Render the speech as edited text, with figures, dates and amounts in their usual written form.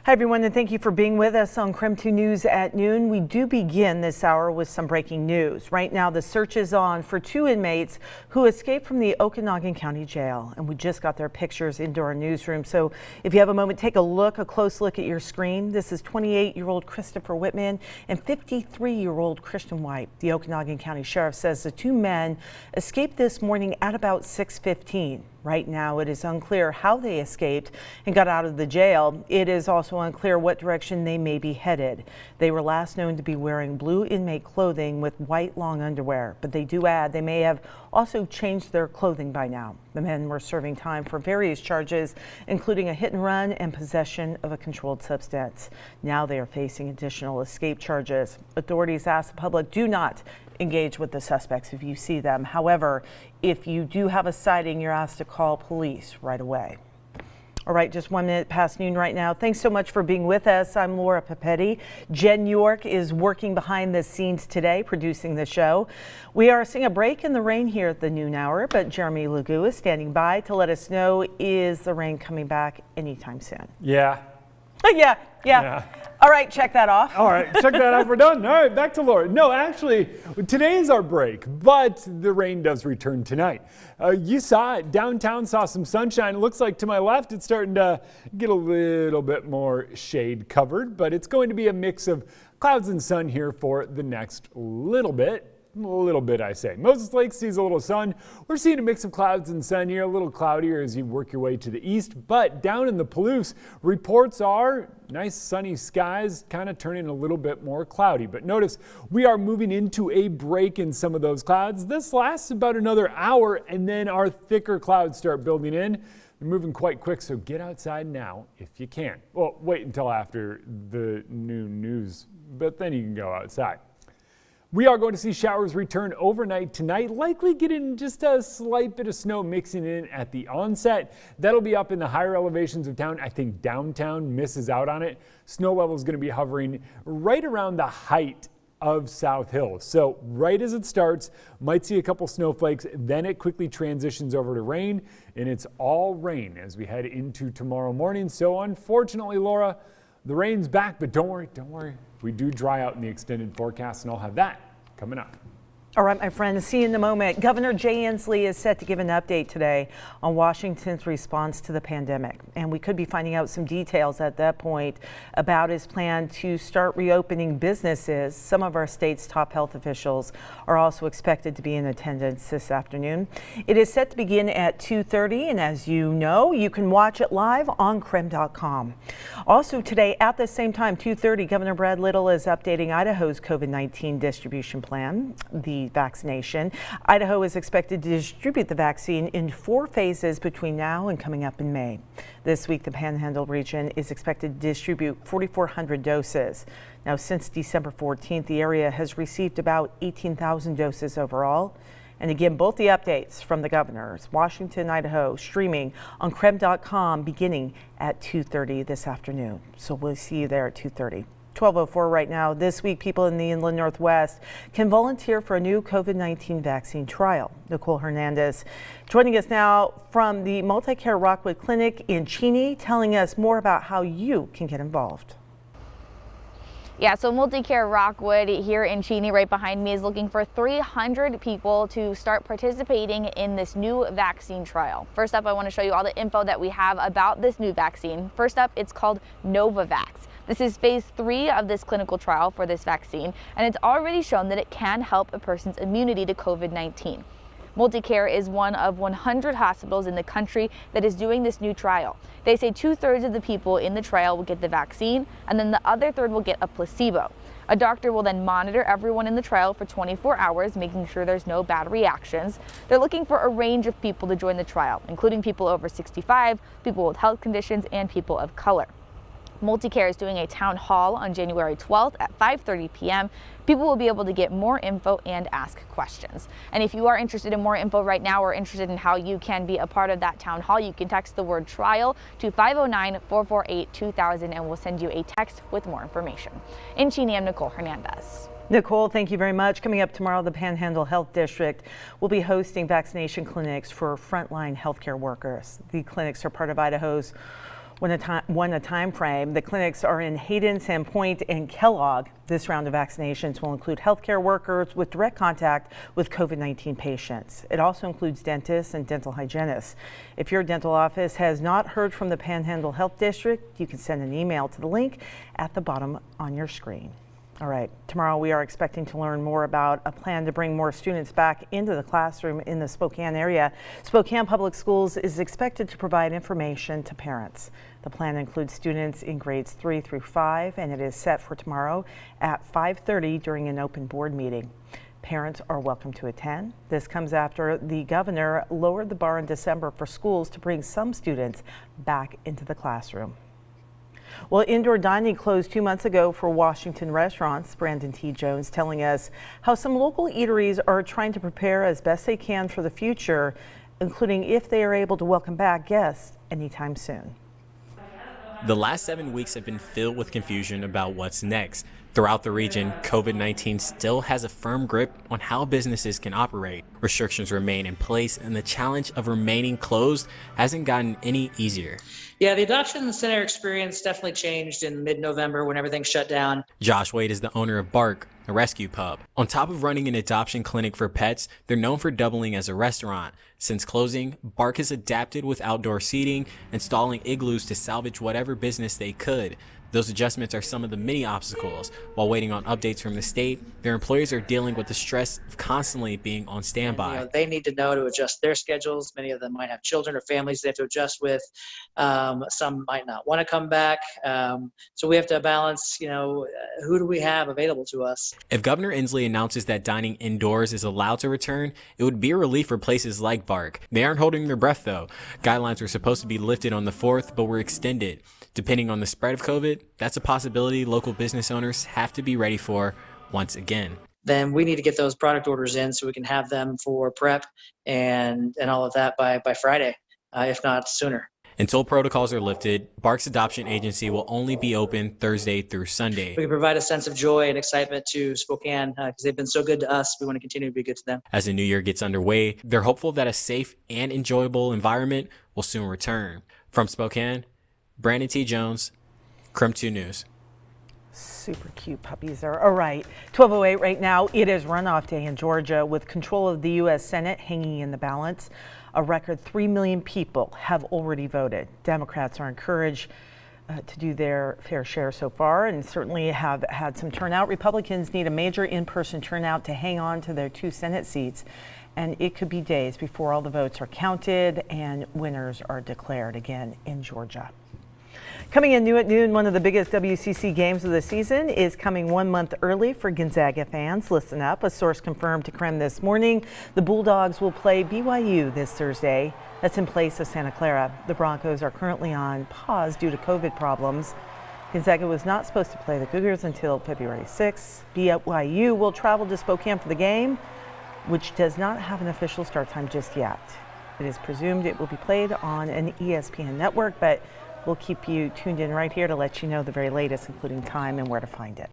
Hi, everyone, and thank you for being with us on KREM 2 News at noon. We do begin this hour with some breaking news. Right now, the search is on for 2 inmates who escaped from the Okanogan County Jail, and we just got their pictures into our newsroom. So if you have a moment, take a close look at your screen. This is 28-year-old Christopher Whitman and 53-year-old Christian White. The Okanogan County Sheriff says the 2 men escaped this morning at about 6:15. Right now, it is unclear how they escaped and got out of the jail. It is also unclear what direction they may be headed. They were last known to be wearing blue inmate clothing with white long underwear, but they do add they may have also changed their clothing by now. The men were serving time for various charges, including a hit and run and possession of a controlled substance. Now they are facing additional escape charges. Authorities ask the public do not engage with the suspects if you see them. However, if you do have a sighting, you're asked to call police right away. All right, just 1 minute past noon right now. Thanks so much for being with us. I'm Laura Papetti. Jen York is working behind the scenes today, producing the show. We are seeing a break in the rain here at the noon hour, but Jeremy Lagu is standing by to let us know, is the rain coming back anytime soon? Yeah. Yeah. All right, check that off. All right, check that off. We're done. All right, back to Laura. No, actually, today is our break, but the rain does return tonight. You saw it. Downtown saw some sunshine. It looks like to my left, it's starting to get a little bit more shade covered, but it's going to be a mix of clouds and sun here for the next little bit. I say. Moses Lake sees a little sun. We're seeing a mix of clouds and sun here, a little cloudier as you work your way to the east, but down in the Palouse, reports are nice sunny skies, kind of turning a little bit more cloudy. But notice we are moving into a break in some of those clouds. This lasts about another hour, and then our thicker clouds start building in. They're moving quite quick, so get outside now if you can. Well, wait until after the noon news, but then you can go outside. We are going to see showers return overnight tonight, likely getting just a slight bit of snow mixing in at the onset. That'll be up in the higher elevations of town. I think downtown misses out on it. Snow level is going to be hovering right around the height of South Hill. So right as it starts, might see a couple snowflakes, then it quickly transitions over to rain, and it's all rain as we head into tomorrow morning. So unfortunately, Laura, the rain's back, but don't worry. We do dry out in the extended forecast, and I'll have that coming up. All right, my friends, see you in a moment. Governor Jay Inslee is set to give an update today on Washington's response to the pandemic. And we could be finding out some details at that point about his plan to start reopening businesses. Some of our state's top health officials are also expected to be in attendance this afternoon. It is set to begin at 2:30, and as you know, you can watch it live on KREM.com. Also today at the same time, 2:30, Governor Brad Little is updating Idaho's COVID-19 distribution plan. The vaccination. Idaho is expected to distribute the vaccine in 4 phases between now and coming up in May. This week, the Panhandle region is expected to distribute 4,400 doses. Now, since December 14th, the area has received about 18,000 doses overall. And again, both the updates from the governors, Washington, Idaho, streaming on KREM.com beginning at 2:30 this afternoon. So we'll see you there at 2:30. 12:04 right now. This week, people in the inland Northwest can volunteer for a new COVID-19 vaccine trial. Nicole Hernandez joining us now from the Multicare Rockwood Clinic in Cheney, telling us more about how you can get involved. Yeah, so Multicare Rockwood here in Cheney, right behind me, is looking for 300 people to start participating in this new vaccine trial. First up, I want to show you all the info that we have about this new vaccine. First up, it's called Novavax. This is phase 3 of this clinical trial for this vaccine, and it's already shown that it can help a person's immunity to COVID-19. Multicare is one of 100 hospitals in the country that is doing this new trial. They say 2/3 of the people in the trial will get the vaccine, and then the other third will get a placebo. A doctor will then monitor everyone in the trial for 24 hours, making sure there's no bad reactions. They're looking for a range of people to join the trial, including people over 65, people with health conditions, and people of color. Multicare is doing a town hall on January 12th at 5:30 p.m. People will be able to get more info and ask questions. And if you are interested in more info right now or interested in how you can be a part of that town hall, you can text the word trial to 509-448-2000 and we'll send you a text with more information. In Cheney, I'm Nicole Hernandez. Nicole, thank you very much. Coming up tomorrow, the Panhandle Health District will be hosting vaccination clinics for frontline healthcare workers. The clinics are part of Idaho's One a time frame. The clinics are in Hayden, Sandpoint, and Kellogg. This round of vaccinations will include healthcare workers with direct contact with COVID-19 patients. It also includes dentists and dental hygienists. If your dental office has not heard from the Panhandle Health District, you can send an email to the link at the bottom on your screen. All right, tomorrow we are expecting to learn more about a plan to bring more students back into the classroom in the Spokane area. Spokane Public Schools is expected to provide information to parents. The plan includes students in grades 3 through 5, and it is set for tomorrow at 5:30 during an open board meeting. Parents are welcome to attend. This comes after the governor lowered the bar in December for schools to bring some students back into the classroom. Well, indoor dining closed 2 months ago for Washington restaurants. Brandon T. Jones telling us how some local eateries are trying to prepare as best they can for the future, including if they are able to welcome back guests anytime soon. The last 7 weeks have been filled with confusion about what's next. Throughout the region, COVID-19 still has a firm grip on how businesses can operate. Restrictions remain in place, and the challenge of remaining closed hasn't gotten any easier. Yeah, the adoption center experience definitely changed in mid-November when everything shut down. Josh Wade is the owner of Bark, a rescue pub. On top of running an adoption clinic for pets, they're known for doubling as a restaurant. Since closing, Bark has adapted with outdoor seating, installing igloos to salvage whatever business they could. Those adjustments are some of the many obstacles. While waiting on updates from the state, their employees are dealing with the stress of constantly being on standby. They need to know to adjust their schedules. Many of them might have children or families they have to adjust with. Some might not want to come back. So we have to balance, who do we have available to us? If Governor Inslee announces that dining indoors is allowed to return, it would be a relief for places like Bark. They aren't holding their breath, though. Guidelines were supposed to be lifted on the 4th, but were extended. Depending on the spread of COVID, that's a possibility local business owners have to be ready for once again. Then we need to get those product orders in so we can have them for prep and all of that by Friday, if not sooner. Until protocols are lifted, Bark's adoption agency will only be open Thursday through Sunday. We can provide a sense of joy and excitement to Spokane because they've been so good to us. We want to continue to be good to them. As the new year gets underway, they're hopeful that a safe and enjoyable environment will soon return. From Spokane, Brandon T. Jones, KREM 2 News. Super cute puppies there. All right, 12:08 right now. It is runoff day in Georgia with control of the U.S. Senate hanging in the balance. A record 3 million people have already voted. Democrats are encouraged to do their fair share so far and certainly have had some turnout. Republicans need a major in-person turnout to hang on to their 2 Senate seats. And it could be days before all the votes are counted and winners are declared again in Georgia. Coming in new at noon, one of the biggest WCC games of the season is coming 1 month early for Gonzaga fans. Listen up. A source confirmed to KREM this morning the Bulldogs will play BYU this Thursday. That's in place of Santa Clara. The Broncos are currently on pause due to COVID problems. Gonzaga was not supposed to play the Cougars until February 6th. BYU will travel to Spokane for the game, which does not have an official start time just yet. It is presumed it will be played on an ESPN network, but we'll keep you tuned in right here to let you know the very latest, including time and where to find it.